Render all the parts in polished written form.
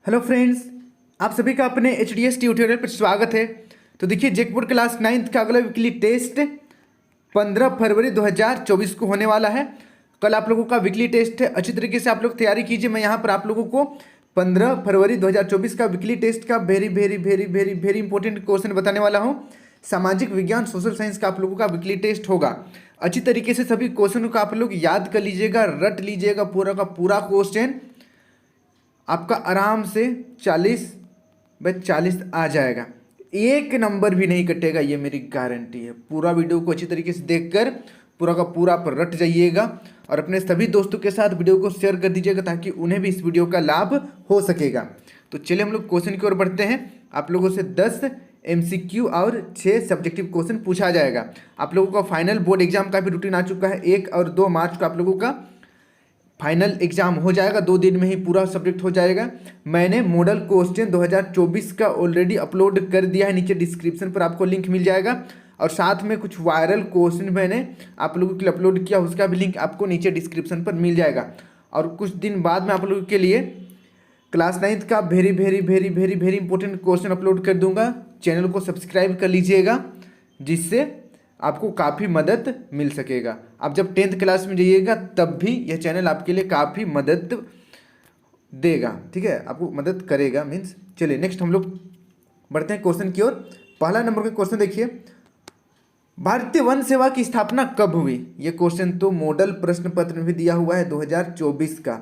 Hello friends, आप सभी का अपने HDS ट्यूटोरियल पर स्वागत है। तो देखिए, जेकपुर क्लास 9th का अगला वीकली टेस्ट 15 फरवरी 2024 को होने वाला है। कल आप लोगों का वीकली टेस्ट है, अच्छी तरीके से आप लोग तैयारी कीजिए। मैं यहाँ पर आप लोगों को 15 फरवरी 2024 का वीकली टेस्ट का very very very very very important question बताने वाला हूँ। सामाजिक विज्ञान सोशल साइंस का आप लोगों का वीकली टेस्ट होगा। अच्छी तरीके से सभी क्वेश्चनों को आप लोग याद कर लीजिएगा, रट लीजिएगा। पूरा का पूरा क्वेश्चन आपका आराम से 40/40 आ जाएगा, एक नंबर भी नहीं कटेगा, ये मेरी गारंटी है। पूरा वीडियो को अच्छी तरीके से देखकर पूरा का पूरा पर रट जाइएगा और अपने सभी दोस्तों के साथ वीडियो को शेयर कर दीजिएगा ताकि उन्हें भी इस वीडियो का लाभ हो सकेगा। तो चलिए हम लोग क्वेश्चन की ओर बढ़ते हैं। आप लोगों से 10 MCQ और 6 सब्जेक्टिव क्वेश्चन पूछा जाएगा। आप लोगों का फाइनल बोर्ड एग्जाम का भी रूटीन आ चुका है। 1 और 2 मार्च को आप लोगों का फाइनल एग्जाम हो जाएगा, 2 दिन में ही पूरा सब्जेक्ट हो जाएगा। मैंने मॉडल क्वेश्चन 2024 का ऑलरेडी अपलोड कर दिया है, नीचे डिस्क्रिप्शन पर आपको लिंक मिल जाएगा। और साथ में कुछ वायरल क्वेश्चन मैंने आप लोगों के लिए अपलोड किया, उसका भी लिंक आपको नीचे डिस्क्रिप्शन पर मिल जाएगा। और कुछ दिन बाद में आप लोगों के लिए क्लास 9th का very very very very very important question upload कर दूंगा। चैनल को सब्सक्राइब कर लीजिएगा, जिससे आपको काफ़ी मदद मिल सकेगा। आप जब 10th क्लास में जाइएगा तब भी यह चैनल आपके लिए काफ़ी मदद देगा, ठीक है, आपको मदद करेगा मीन्स। चलिए नेक्स्ट हम लोग बढ़ते हैं क्वेश्चन की ओर। पहला नंबर का क्वेश्चन देखिए, भारतीय वन सेवा की स्थापना कब हुई? ये क्वेश्चन तो मॉडल प्रश्न पत्र में भी दिया हुआ है 2024 का,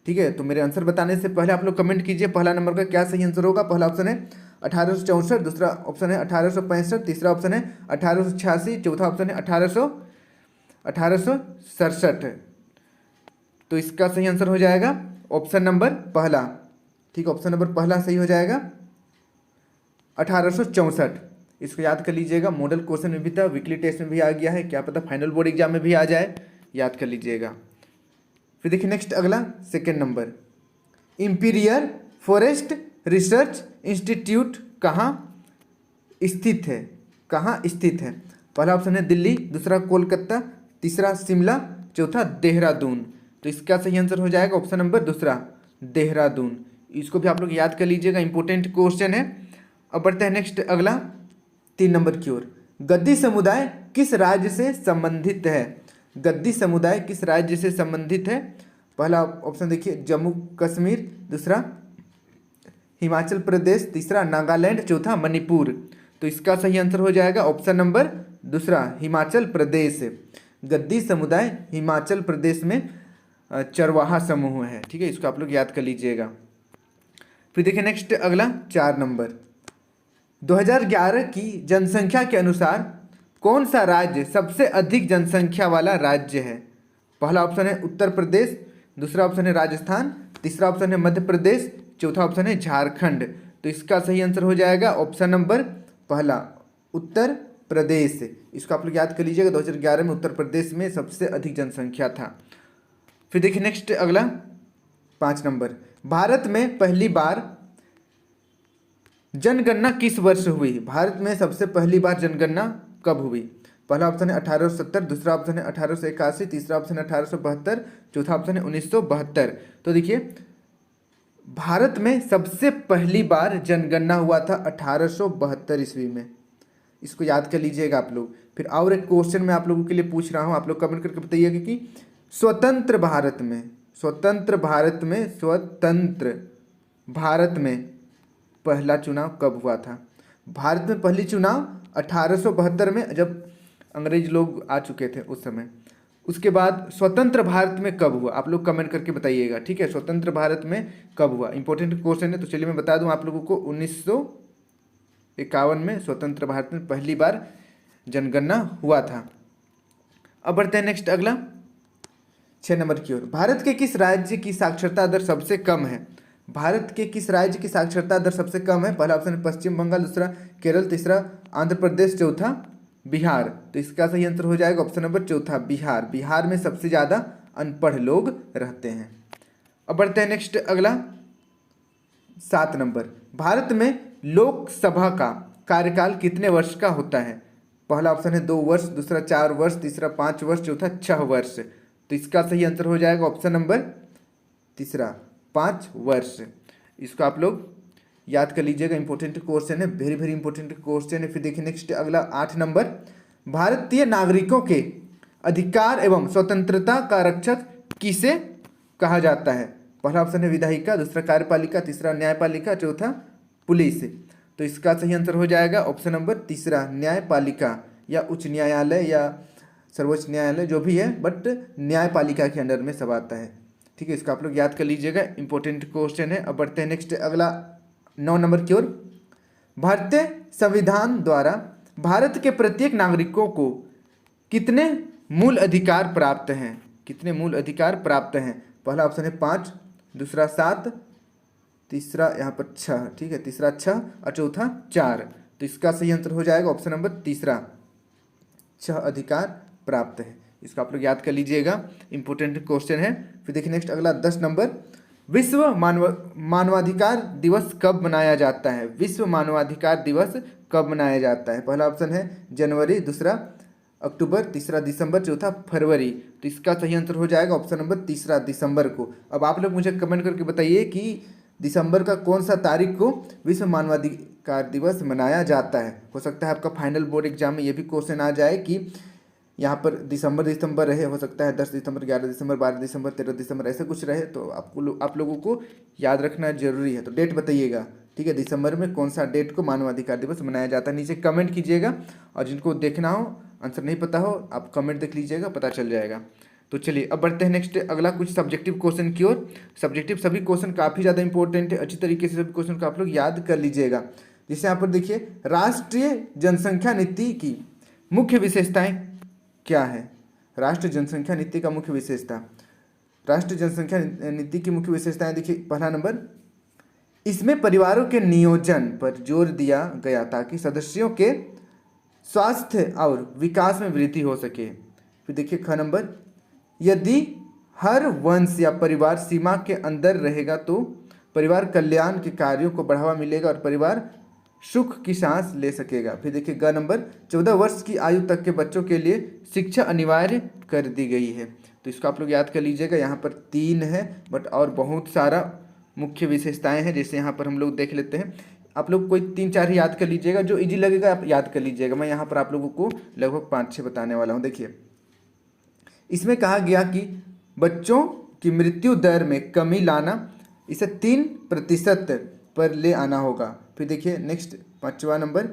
ठीक है। तो मेरे आंसर बताने से पहले आप लोग कमेंट कीजिए पहला नंबर का क्या सही आंसर होगा। पहला ऑप्शन है 1864, दूसरा ऑप्शन है 1865, तीसरा ऑप्शन है 1886, चौथा ऑप्शन है 1867। तो इसका सही आंसर हो जाएगा ऑप्शन नंबर पहला, ठीक, ऑप्शन नंबर पहला सही हो जाएगा 1864। इसको याद कर लीजिएगा, मॉडल क्वेश्चन में भी था, वीकली टेस्ट में भी आ गया है, क्या पता फाइनल बोर्ड एग्जाम में भी आ जाए, याद कर लीजिएगा। फिर देखिए नेक्स्ट अगला second number, imperial forest research institute कहाँ स्थित है? कहाँ स्थित है? पहला ऑप्शन है दिल्ली, दूसरा कोलकाता, तीसरा शिमला, चौथा देहरादून। तो इसका सही आंसर हो जाएगा ऑप्शन नंबर दूसरा, देहरादून। इसको भी आप लोग याद कर लीजिएगा, इंपॉर्टेंट क्वेश्चन है। अब बढ़ते हैं नेक्स्ट अगला 3 नंबर की ओर। गद्दी समुदाय किस राज्य से संबंधित है? गद्दी समुदाय किस राज्य से संबंधित है? पहला ऑप्शन देखिए जम्मू कश्मीर, दूसरा हिमाचल प्रदेश, तीसरा नागालैंड, चौथा मणिपुर। तो इसका सही आंसर हो जाएगा ऑप्शन नंबर दूसरा, हिमाचल प्रदेश। गद्दी समुदाय हिमाचल प्रदेश में चरवाहा समूह है, ठीक है, इसको आप लोग याद कर लीजिएगा। फिर देखिए नेक्स्ट अगला 4 नंबर, 2011 की जनसंख्या के अनुसार कौन सा राज्य सबसे अधिक जनसंख्या वाला राज्य है? पहला ऑप्शन है उत्तर प्रदेश, दूसरा ऑप्शन है राजस्थान, तीसरा ऑप्शन है मध्य प्रदेश, चौथा ऑप्शन है झारखंड। तो इसका सही आंसर हो जाएगा ऑप्शन नंबर पहला, उत्तर प्रदेश। इसको आप लोग याद कर लीजिएगा, 2011 में उत्तर प्रदेश में सबसे अधिक जनसंख्या था। फिर देखिए नेक्स्ट अगला 5 नंबर, भारत में पहली बार जनगणना किस वर्ष हुई? भारत में सबसे पहली बार जनगणना कब हुई? पहला ऑप्शन है 1870, दूसरा ऑप्शन है 1881, तीसरा ऑप्शन है 1872, चौथा ऑप्शन है 1972। तो देखिए भारत में सबसे पहली बार जनगणना हुआ था 1872 ईस्वी में, इसको याद कर लीजिएगा आप लोग। फिर और एक क्वेश्चन मैं आप लोगों के लिए पूछ रहा हूँ, आप लोग कमेंट करके बताइएगा कि स्वतंत्र भारत में पहला चुनाव कब हुआ था? भारत में पहली चुनाव 1872 में, जब अंग्रेज लोग आ चुके थे उस समय। उसके बाद स्वतंत्र भारत में कब हुआ? आप लोग कमेंट करके बताइएगा, ठीक है, स्वतंत्र भारत में कब हुआ? इंपॉर्टेंट क्वेश्चन है। तो चलिए मैं बता दूं आप लोगों को, 1951 में स्वतंत्र भारत में पहली बार जनगणना हुआ था। अब बढ़ते हैं नेक्स्ट अगला 6 नंबर की ओर। भारत के किस राज्य की साक्षरता दर सबसे कम है? भारत के किस राज्य की साक्षरता दर सबसे कम है? पहला ऑप्शन है पश्चिम बंगाल, दूसरा केरल, तीसरा आंध्र प्रदेश, चौथा बिहार। तो इसका सही आंसर हो जाएगा ऑप्शन नंबर चौथा, बिहार। बिहार में सबसे ज़्यादा अनपढ़ लोग रहते हैं। अब बढ़ते हैं नेक्स्ट अगला 7 नंबर, भारत में लोकसभा का कार्यकाल कितने वर्ष का होता है? पहला ऑप्शन है 2 वर्ष, दूसरा 4 वर्ष, तीसरा 5 वर्ष, चौथा 6 वर्ष। तो इसका सही आंसर हो जाएगा ऑप्शन नंबर तीसरा, 5 वर्ष। इसको आप लोग याद कर लीजिएगा, इंपॉर्टेंट क्वेश्चन है, वेरी वेरी इंपॉर्टेंट क्वेश्चन है। फिर देखिए नेक्स्ट अगला 8 नंबर, भारतीय नागरिकों के अधिकार एवं स्वतंत्रता का रक्षक किसे कहा जाता है? पहला ऑप्शन है विधायिका, दूसरा कार्यपालिका, तीसरा न्यायपालिका, चौथा पुलिस। तो इसका सही आंसर हो जाएगा ऑप्शन नंबर तीसरा, न्यायपालिका, या उच्च न्यायालय या सर्वोच्च न्यायालय जो भी है, बट न्यायपालिका के अंडर में सब आता है। ठीक है, इसको आप लोग याद कर लीजिएगा, इंपॉर्टेंट क्वेश्चन है। अब बढ़ते हैं नेक्स्ट अगला 9 नंबर की ओर। भारतीय संविधान द्वारा भारत के प्रत्येक नागरिकों को कितने मूल अधिकार प्राप्त हैं? कितने मूल अधिकार प्राप्त हैं? पहला ऑप्शन है 5, दूसरा 7, तीसरा यहाँ पर 6, ठीक है, तीसरा 6 और चौथा 4। तो इसका सही आंसर हो जाएगा ऑप्शन नंबर तीसरा, 6 अधिकार प्राप्त है। इसको आप लोग याद कर लीजिएगा, इंपॉर्टेंट क्वेश्चन है। फिर देखिए नेक्स्ट अगला 10 नंबर, विश्व मानवाधिकार दिवस कब मनाया जाता है? विश्व मानवाधिकार दिवस कब मनाया जाता है? पहला ऑप्शन है जनवरी, दूसरा अक्टूबर, तीसरा दिसंबर, चौथा फरवरी। तो इसका सही आंसर हो जाएगा ऑप्शन नंबर तीसरा, दिसंबर को। अब आप लोग मुझे कमेंट करके बताइए कि दिसंबर का कौन सा तारीख को विश्व मानवाधिकार दिवस मनाया जाता है। हो सकता है आपका फाइनल बोर्ड एग्जाम में ये भी क्वेश्चन आ जाए कि यहाँ पर दिसंबर रहे, हो सकता है 10 दिसंबर, 11 दिसंबर, 12 दिसंबर, 13 दिसंबर, ऐसे कुछ रहे। तो आप लोगों को याद रखना जरूरी है। तो डेट बताइएगा, ठीक है, दिसंबर में कौन सा डेट को मानवाधिकार दिवस मनाया जाता है, नीचे कमेंट कीजिएगा। और जिनको देखना हो, आंसर नहीं पता हो, आप कमेंट देख लीजिएगा, पता चल जाएगा। तो चलिए अब बढ़ते हैं नेक्स्ट अगला कुछ सब्जेक्टिव क्वेश्चन की ओर। सब्जेक्टिव सभी क्वेश्चन काफ़ी ज़्यादा इंपॉर्टेंट है, अच्छी तरीके से सभी क्वेश्चन को आप लोग याद कर लीजिएगा। जैसे यहाँ पर देखिए, राष्ट्रीय जनसंख्या नीति की मुख्य विशेषताएं क्या है? राष्ट्रीय जनसंख्या नीति का मुख्य विशेषता, राष्ट्रीय जनसंख्या नीति की मुख्य विशेषताएं देखिए, पहला नंबर, इसमें परिवारों के नियोजन पर जोर दिया गया ताकि सदस्यों के स्वास्थ्य और विकास में वृद्धि हो सके। फिर देखिए ख नंबर, यदि हर वंश या परिवार सीमा के अंदर रहेगा तो परिवार कल्याण के कार्यों को बढ़ावा मिलेगा और परिवार सुख की सांस ले सकेगा। फिर देखिए ग नंबर, 14 वर्ष की आयु तक के बच्चों के लिए शिक्षा अनिवार्य कर दी गई है। तो इसको आप लोग याद कर लीजिएगा, यहाँ पर 3 है, बट और बहुत सारा मुख्य विशेषताएं हैं। जैसे यहाँ पर हम लोग देख लेते हैं, आप लोग कोई 3-4 ही याद कर लीजिएगा, जो इजी लगेगा आप याद कर लीजिएगा। मैं यहाँ पर आप लोगों को लगभग 5-6 बताने वाला हूँ। देखिए, इसमें कहा गया कि बच्चों की मृत्यु दर में कमी लाना, इसे 3% पर ले आना होगा। फिर देखिए नेक्स्ट 5वां नंबर,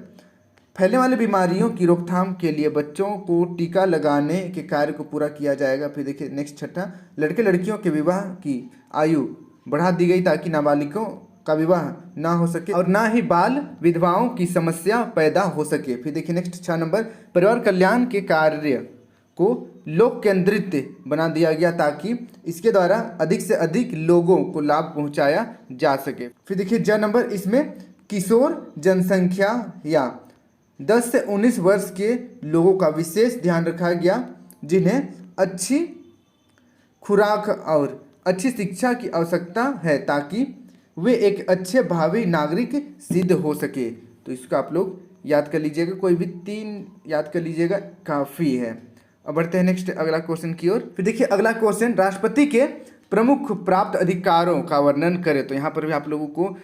फैलने वाली बीमारियों की रोकथाम के लिए बच्चों को टीका लगाने के कार्य को पूरा किया जाएगा। फिर देखिए नेक्स्ट 6, लड़के लड़कियों के विवाह की आयु बढ़ा दी गई ताकि नाबालिगों का विवाह ना हो सके और ना ही बाल विधवाओं की समस्या पैदा हो सके। फिर देखिए नेक्स्ट 6 नंबर, परिवार कल्याण के कार्य को लोक केंद्रित बना दिया गया ताकि इसके द्वारा अधिक से अधिक लोगों को लाभ पहुंचाया जा सके। फिर देखिए ज नंबर, इसमें किशोर जनसंख्या या 10 से 19 वर्ष के लोगों का विशेष ध्यान रखा गया, जिन्हें अच्छी खुराक और अच्छी शिक्षा की आवश्यकता है ताकि वे एक अच्छे भावी नागरिक सिद्ध हो सके। तो इसको आप लोग याद कर लीजिएगा, कोई भी 3 याद कर लीजिएगा, काफ़ी है। अब बढ़ते हैं नेक्स्ट अगला क्वेश्चन की ओर। फिर देखिए अगला क्वेश्चन, राष्ट्रपति के प्रमुख प्राप्त अधिकारों का वर्णन करें। तो यहाँ पर भी आप लोगों को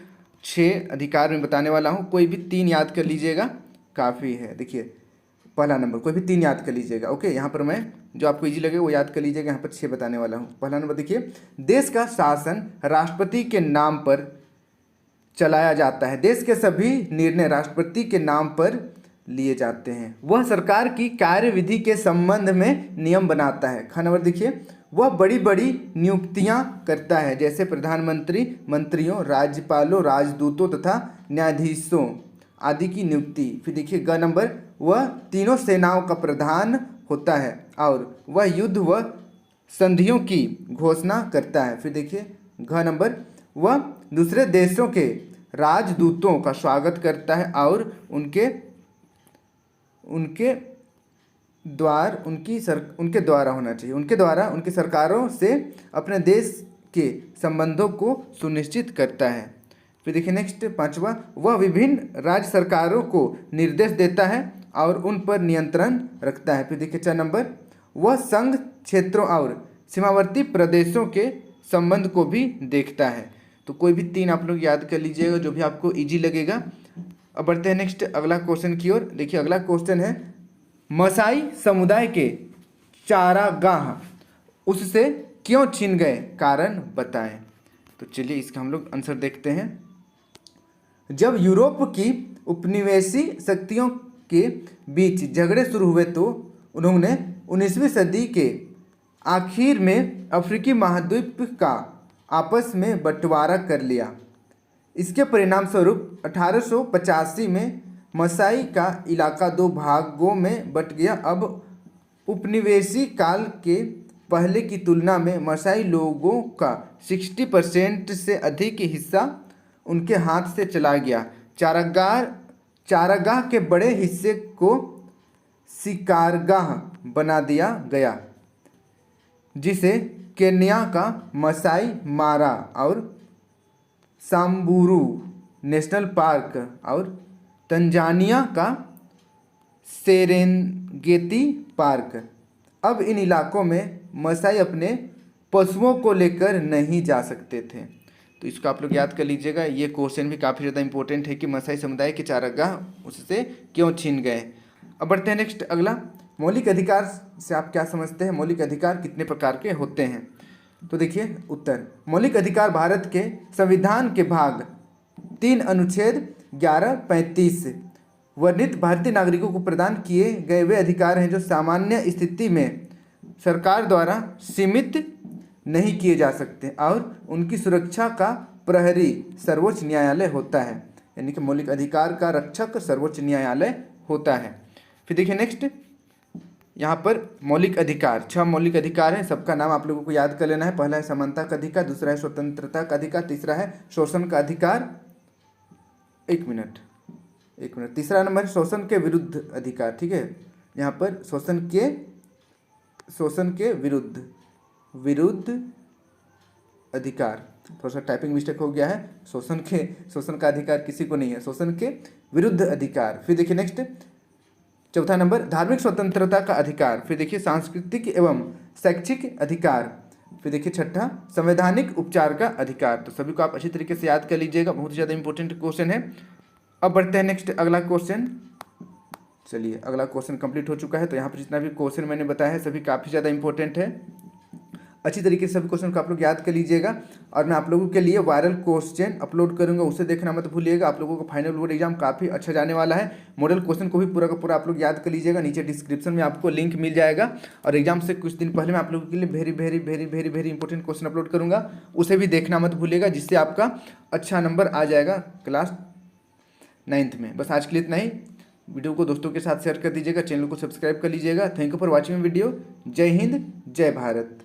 6 अधिकार में बताने वाला हूँ, कोई भी 3 याद कर लीजिएगा, काफ़ी है। देखिए पहला नंबर, कोई भी 3 याद कर लीजिएगा, ओके। यहाँ पर मैं जो आपको इजी लगे वो याद कर लीजिएगा, यहाँ पर 6 बताने वाला हूँ। पहला नंबर देखिए, देश का शासन राष्ट्रपति के नाम पर चलाया जाता है। देश के सभी निर्णय राष्ट्रपति के नाम पर लिए जाते हैं। वह सरकार की कार्यविधि के संबंध में नियम बनाता है। ख नंबर देखिए, वह बड़ी बड़ी नियुक्तियां करता है, जैसे प्रधानमंत्री, मंत्रियों, राज्यपालों, राजदूतों तथा न्यायाधीशों आदि की नियुक्ति। फिर देखिए ग नंबर, वह तीनों सेनाओं का प्रधान होता है और वह युद्ध व संधियों की घोषणा करता है। फिर देखिए घ नंबर, वह दूसरे देशों के राजदूतों का स्वागत करता है और उनके द्वारा होना चाहिए, उनके द्वारा उनकी सरकारों से अपने देश के संबंधों को सुनिश्चित करता है। फिर देखिए नेक्स्ट 5वां, वह विभिन्न राज्य सरकारों को निर्देश देता है और उन पर नियंत्रण रखता है। फिर देखिए 4 नंबर, वह संघ क्षेत्रों और सीमावर्ती प्रदेशों के संबंध को भी देखता है। तो तो कोई भी 3 आप लोग याद कर लीजिएगा जो भी आपको ईजी लगेगा। अब बढ़ते हैं नेक्स्ट अगला क्वेश्चन की ओर। देखिए अगला क्वेश्चन है, मसाई समुदाय के चारागाह उससे क्यों छीन गए, कारण बताएं। तो चलिए इसका हम लोग आंसर देखते हैं। जब यूरोप की उपनिवेशी शक्तियों के बीच झगड़े शुरू हुए तो उन्होंने 19वीं सदी के आखिर में अफ्रीकी महाद्वीप का आपस में बंटवारा कर लिया। इसके परिणाम स्वरूप 1885 में मसाई का इलाका 2 भागों में बंट गया। अब उपनिवेशी काल के पहले की तुलना में मसाई लोगों का 60% से अधिक हिस्सा उनके हाथ से चला गया। चारागाह के बड़े हिस्से को शिकारगाह बना दिया गया, जिसे केन्या का मसाई मारा और सांबुरू नेशनल पार्क और तंजानिया का सेरेंगेती पार्क। अब इन इलाकों में मसाई अपने पशुओं को लेकर नहीं जा सकते थे। तो इसको आप लोग याद कर लीजिएगा। ये क्वेश्चन भी काफ़ी ज़्यादा इंपॉर्टेंट है कि मसाई समुदाय के चारागाह उससे क्यों छीन गए। अब बढ़ते हैं नेक्स्ट अगला, मौलिक अधिकार से आप क्या समझते हैं, मौलिक अधिकार कितने प्रकार के होते हैं। तो देखिए उत्तर, मौलिक अधिकार भारत के संविधान के भाग 3 अनुच्छेद 11-35 वर्णित भारतीय नागरिकों को प्रदान किए गए वे अधिकार हैं जो सामान्य स्थिति में सरकार द्वारा सीमित नहीं किए जा सकते और उनकी सुरक्षा का प्रहरी सर्वोच्च न्यायालय होता है। यानी कि मौलिक अधिकार का रक्षक सर्वोच्च न्यायालय होता है। फिर देखिए नेक्स्ट, यहाँ पर मौलिक अधिकार 6 मौलिक अधिकार हैं। सबका नाम आप लोगों को याद कर लेना है। पहला है समानता का अधिकार, दूसरा है स्वतंत्रता का अधिकार, तीसरा है शोषण का अधिकार, एक मिनट, तीसरा नंबर है शोषण के विरुद्ध अधिकार। ठीक है, यहाँ पर शोषण के विरुद्ध अधिकार, थोड़ा सा टाइपिंग मिस्टेक हो गया है। शोषण का अधिकार किसी को नहीं है, शोषण के विरुद्ध अधिकार। फिर देखिए नेक्स्ट, चौथा नंबर धार्मिक स्वतंत्रता का अधिकार। फिर देखिए सांस्कृतिक एवं शैक्षिक अधिकार। फिर देखिए छठा संवैधानिक उपचार का अधिकार। तो सभी को आप अच्छी तरीके से याद कर लीजिएगा, बहुत ही ज़्यादा इंपॉर्टेंट क्वेश्चन है। अब बढ़ते हैं नेक्स्ट अगला क्वेश्चन। चलिए अगला क्वेश्चन कंप्लीट हो चुका है। तो यहाँ पर जितना भी क्वेश्चन मैंने बताया है सभी काफ़ी ज़्यादा इंपॉर्टेंट है। अच्छी तरीके से सभी क्वेश्चन को आप लोग याद कर लीजिएगा। और मैं आप लोगों के लिए वायरल क्वेश्चन अपलोड करूंगा, उसे देखना मत भूलिएगा। आप लोगों को फाइनल बोर्ड एग्जाम काफ़ी अच्छा जाने वाला है। मॉडल क्वेश्चन को भी पूरा का पूरा आप लोग याद कर लीजिएगा। नीचे डिस्क्रिप्शन में आपको लिंक मिल जाएगा। और एग्जाम से कुछ दिन पहले मैं आप लोगों के लिए वेरी इंपॉर्टेंट क्वेश्चन अपलोड करूँगा, उसे भी देखना मत भूलिएगा, जिससे आपका अच्छा नंबर आ जाएगा क्लास 9th में। बस आज के लिए इतना ही। वीडियो को दोस्तों के साथ शेयर कर दीजिएगा, चैनल को सब्सक्राइब कर लीजिएगा। Thank you for watching video. जय हिंद, जय भारत।